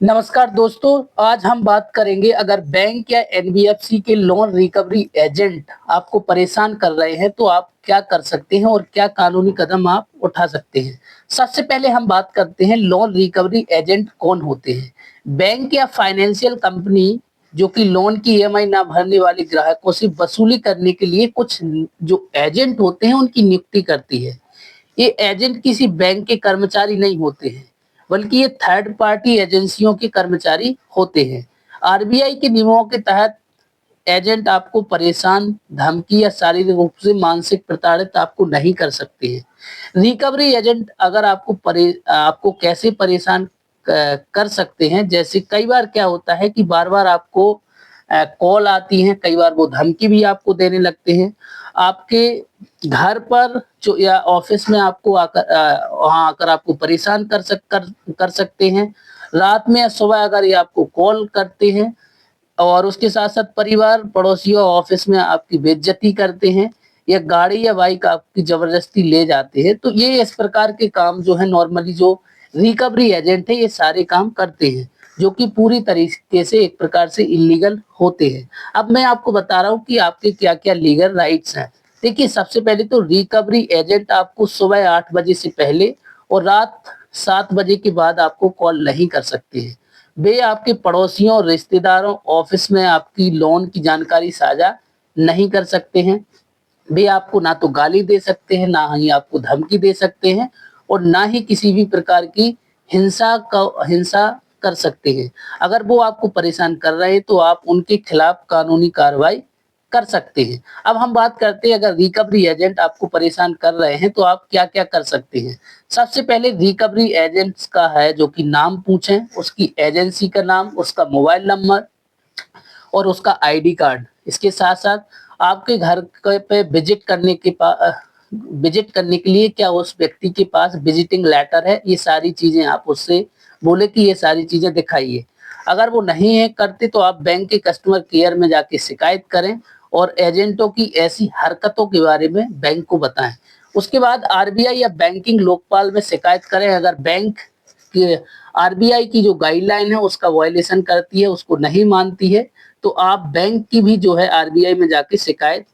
नमस्कार दोस्तों, आज हम बात करेंगे अगर बैंक या एनबीएफसी के लोन रिकवरी एजेंट आपको परेशान कर रहे हैं तो आप क्या कर सकते हैं और क्या कानूनी कदम आप उठा सकते हैं। सबसे पहले हम बात करते हैं लोन रिकवरी एजेंट कौन होते हैं। बैंक या फाइनेंशियल कंपनी जो कि लोन की ईएमआई ना भरने वाले ग्राहकों से वसूली करने के लिए कुछ जो एजेंट होते हैं उनकी नियुक्ति करती है। ये एजेंट किसी बैंक के कर्मचारी नहीं होते हैं, बल्कि ये थर्ड पार्टी एजेंसियों के कर्मचारी होते हैं। आरबीआई के नियमों के तहत एजेंट आपको परेशान, धमकी या शारीरिक रूप से मानसिक प्रताड़ित आपको नहीं कर सकते हैं। रिकवरी एजेंट अगर आपको कैसे परेशान कर सकते हैं, जैसे कई बार क्या होता है कि बार-बार आपको कॉल आती हैं, कई बार वो धमकी भी आपको देने लगते हैं। आपके घर पर जो या ऑफिस में आपको वहाँ आकर आपको परेशान कर सकते हैं। रात में या सुबह अगर ये आपको कॉल करते हैं और उसके साथ-साथ परिवार, पड़ोसियों, ऑफिस में आपकी बेइज्जती करते हैं या गाड़ी या बाइक आपकी ज़बरदस्ती ले जाते हैं, तो ये इस प्रकार के काम जो है नॉर्मली जो रिकवरी एजेंट है ये सारे काम करते हैं, जो कि पूरी तरीके से एक प्रकार से इल्लीगल होते हैं। अब मैं आपको बता रहा हूँ कि आपके क्या-क्या लीगल राइट्स हैं। देखिए, सबसे पहले तो रिकवरी एजेंट आपको सुबह 8 बजे से पहले और रात 7 बजे के बाद आपको कॉल नहीं कर सकते हैं। वे आपके पड़ोसियों, रिश्तेदारों, ऑफिस में आपकी लोन की जानकारी साझा नहीं कर सकते हैं। वे आपको ना तो गाली दे सकते हैं, ना ही आपको धमकी दे सकते हैं और ना ही किसी भी प्रकार की हिंसा कर सकते हैं। अगर वो आपको परेशान कर रहे हैं तो आप उनके खिलाफ कानूनी कार्रवाई कर सकते हैं। अब हम बात करते हैं अगर रिकवरी एजेंट आपको परेशान कर रहे हैं तो आप क्या-क्या कर सकते हैं। सबसे पहले रिकवरी एजेंट्स का है जो कि नाम पूछें, उसकी एजेंसी का नाम, उसका मोबाइल नंबर और उसका आईडी कार्ड। इसके साथ-साथ आपके घर पे विजिट करने के लिए क्या उस व्यक्ति के पास विजिटिंग लेटर है, ये सारी चीज़ें आप उससे बोले कि ये सारी चीज़ें दिखाइए। अगर वो नहीं है करते तो आप बैंक के कस्टमर केयर में जाके शिकायत करें और एजेंटों की ऐसी हरकतों के बारे में बैंक को बताएँ। उसके बाद आरबीआई या बैंकिंग लोकपाल में शिकायत करें अगर बैंक कि आरबीआई की जो गाइडलाइन है उसका वायलेशन करती है, उसको नहीं मानती है, तो आप बैंक की भी जो है आरबीआई में जाके शिकायत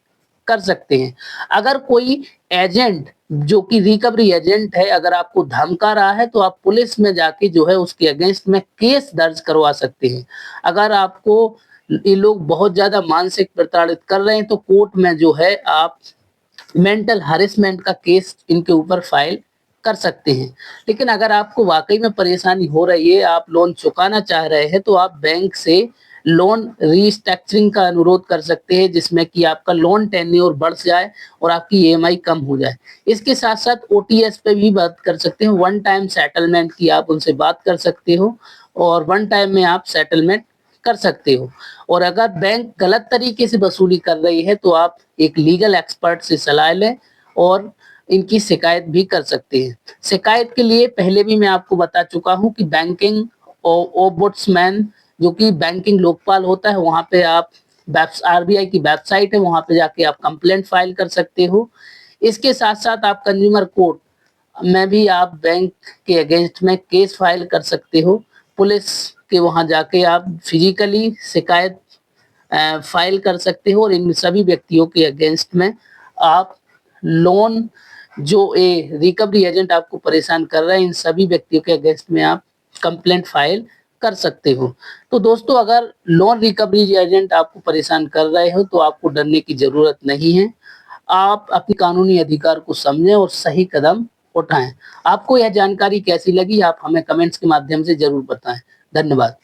कर सकते हैं। अगर कोई एजेंट जो कि रिकवरी एजेंट है अगर आपको धमका रहा है तो आप पुलिस में जाके जो है उसके अगेंस्ट में केस दर्ज करवा सकते हैं। अगर आपको ये लोग बहुत ज़्यादा मानसिक प्रताड़ित कर रहे हैं तो कोर्ट में जो है आप मेंटल हैरेसमेंट का केस इनके ऊपर फाइल कर सकते हैं। लेकिन अगर आपको वाक़ई में परेशानी हो रही है, आप लोन चुकाना चाह रहे हैं, तो आप बैंक से लोन रीस्ट्रक्चरिंग का अनुरोध कर सकते हैं, जिसमें कि आपका लोन टेन्योर बढ़ जाए और आपकी ईएमआई कम हो जाए। इसके साथ-साथ ओटीएस पे भी बात कर सकते हैं, वन टाइम सेटलमेंट की आप उनसे बात कर सकते हो और वन टाइम में आप सेटलमेंट कर सकते हो। और अगर बैंक गलत तरीके से वसूली कर रही है, तो आप एक लीगल एक्सपर्ट से सलाह लें और इनकी शिकायत भी कर सकते हैं। शिकायत के लिए पहले भी मैं आपको बता चुका हूँ कि बैंकिंग ओम्बुड्समैन जो कि बैंकिंग लोकपाल होता है, वहाँ पे आप आरबीआई की वेबसाइट है, वहाँ पे जाके आप कंप्लेंट फाइल कर सकते हो। इसके साथ-साथ आप कंज्यूमर कोर्ट में भी आप बैंक के अगेंस्ट में केस फाइल कर सकते हो। पुलिस के वहाँ जाके आप फिजिकली शिकायत फाइल कर सकते हो और इन सभी व्यक्तियों के अगेंस्ट में आप लोन जो ये रिकवरी एजेंट आपको परेशान कर रहे हैं, इन सभी व्यक्तियों के अगेंस्ट में आप कंप्लेंट फाइल कर सकते हो। तो दोस्तों, अगर लोन रिकवरी एजेंट आपको परेशान कर रहे हो, तो आपको डरने की ज़रूरत नहीं है। आप अपने कानूनी अधिकार को समझें और सही कदम उठाएँ। आपको यह जानकारी कैसी लगी, आप हमें कमेंट्स के माध्यम से ज़रूर बताएँ। धन्यवाद।